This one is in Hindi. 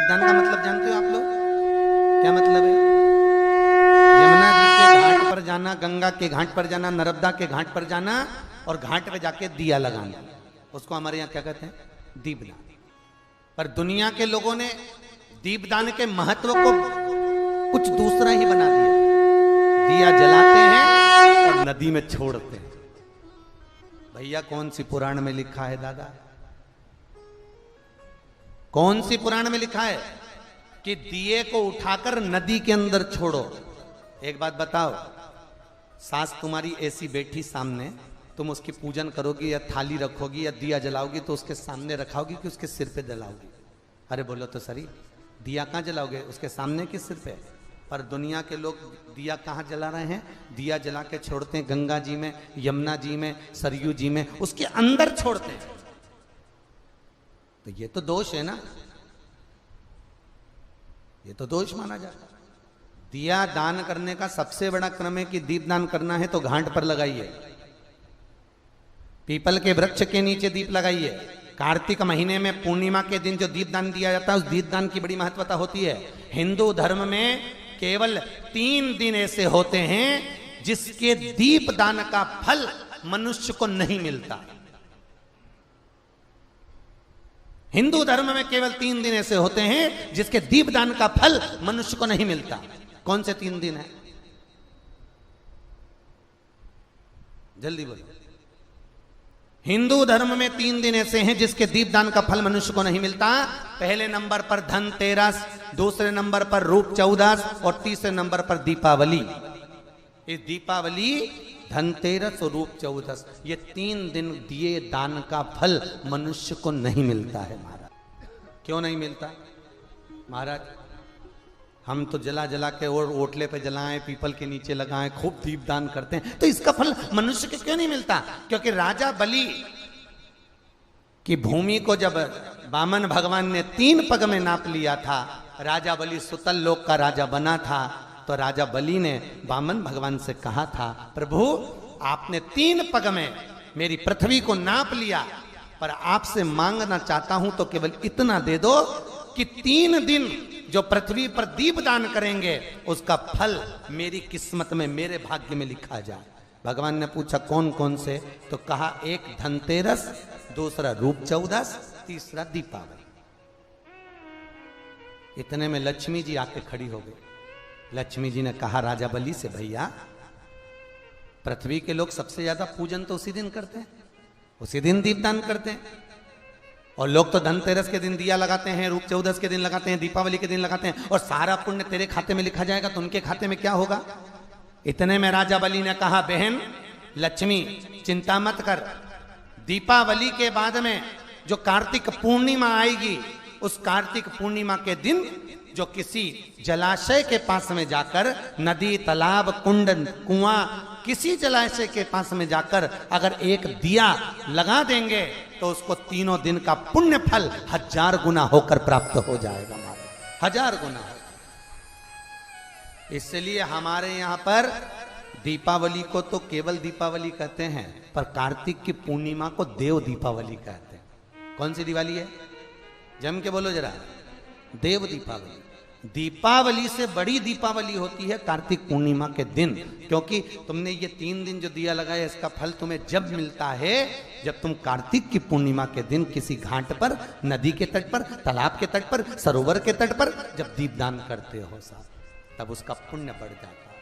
दीपदान का मतलब जानते हो आप लोग? क्या मतलब है? यमुना जी के घाट पर जाना, गंगा के घाट पर जाना, नर्मदा के घाट पर जाना और घाट पे जाके दिया लगाना, उसको हमारे यहाँ क्या कहते हैं? दीपदान। पर दुनिया के लोगों ने दीपदान के महत्व को कुछ दूसरा ही बना दिया। दिया जलाते हैं और नदी में छोड़ते हैं। भैया कौन सी पुराण में लिखा है दादा? कौन सी पुराण में लिखा है कि दिए को उठाकर नदी के अंदर छोड़ो? एक बात बताओ, सास तुम्हारी ऐसी बैठी सामने, तुम उसकी पूजन करोगी या थाली रखोगी या दिया जलाओगी तो उसके सामने रखाओगी कि उसके सिर पे जलाओगी? अरे बोलो तो सही, दिया कहां जलाओगे? उसके सामने कि सिर पे? पर दुनिया के लोग दिया कहां जला रहे हैं? दिया जला के छोड़ते हैं गंगा जी में, यमुना जी में, सरयू जी में, उसके अंदर छोड़ते हैं। तो ये तो दोष है ना, ये तो दोष माना जाता है। दिया दान करने का सबसे बड़ा क्रम है कि दीप दान करना है तो घाट पर लगाइए, पीपल के वृक्ष के नीचे दीप लगाइए। कार्तिक महीने में पूर्णिमा के दिन जो दीप दान दिया जाता है, उस दीप दान की बड़ी महत्वता होती है। हिंदू धर्म में केवल 3 दिन ऐसे होते हैं जिसके दीप दान का फल मनुष्य को नहीं मिलता। हिंदू धर्म में केवल 3 दिन ऐसे होते हैं जिसके दीपदान का फल मनुष्य को नहीं मिलता। कौन से 3 दिन है? जल्दी बोलो। हिंदू धर्म में 3 दिन ऐसे हैं जिसके दीपदान का फल मनुष्य को नहीं मिलता। पहले नंबर पर धनतेरस, दूसरे नंबर पर रूप चौदस और तीसरे नंबर पर दीपावली। इस दीपावली, धनतेरस और रूप चौदस, ये 3 दिन दिए दान का फल मनुष्य को नहीं मिलता है महाराज। क्यों नहीं मिलता महाराज? हम तो जला जला के और ओटले पे जलाएं, पीपल के नीचे लगाएं, खूब दीप दान करते हैं, तो इसका फल मनुष्य को क्यों नहीं मिलता? क्योंकि राजा बलि की भूमि को जब वामन भगवान ने 3 पग में नाप लिया था, राजा बलि सुतल लोक का राजा बना था, तो राजा बलि ने वामन भगवान से कहा था, प्रभु आपने 3 पग में मेरी पृथ्वी को नाप लिया, पर आपसे मांगना चाहता हूं तो केवल इतना दे दो कि 3 दिन जो पृथ्वी पर दीप दान करेंगे उसका फल मेरी किस्मत में, मेरे भाग्य में लिखा जाए। भगवान ने पूछा कौन कौन से? तो कहा एक धनतेरस, दूसरा रूप चौदस, तीसरा दीपावली। इतने में लक्ष्मी जी आके खड़ी हो गई। लक्ष्मी जी ने कहा राजा बलि से, भैया पृथ्वी के लोग सबसे ज्यादा पूजन तो उसी दिन करते हैं, उसी दिन दीपदान करते हैं। और लोग तो धनतेरस के दिन दिया लगाते हैं, रूप चौदस के दिन लगाते हैं, दीपावली के दिन लगाते हैं, और सारा पुण्य तेरे खाते में लिखा जाएगा, तो उनके खाते में क्या होगा? इतने में राजा बलि ने कहा, बहन लक्ष्मी चिंता मत कर, दीपावली के बाद में जो कार्तिक पूर्णिमा आएगी, उस कार्तिक पूर्णिमा के दिन जो किसी जलाशय के पास में जाकर, नदी, तालाब, कुंड, कुआं, किसी जलाशय के पास में जाकर अगर एक दिया लगा देंगे तो उसको 3 दिन का पुण्य फल 1000 गुना होकर प्राप्त हो जाएगा। 1000 गुना। इसलिए हमारे यहाँ पर दीपावली को तो केवल दीपावली कहते हैं, पर कार्तिक की पूर्णिमा को देव दीपावली कहते हैं। कौन सी दिवाली है? जम के बोलो जरा। देव दीपावली। दीपावली से बड़ी दीपावली होती है कार्तिक पूर्णिमा के दिन, क्योंकि तुमने ये 3 दिन जो दिया लगाया, इसका फल तुम्हें जब मिलता है जब तुम कार्तिक की पूर्णिमा के दिन किसी घाट पर, नदी के तट पर, तालाब के तट पर, सरोवर के तट पर जब दीपदान करते हो साहब, तब उसका पुण्य बढ़ जाता है।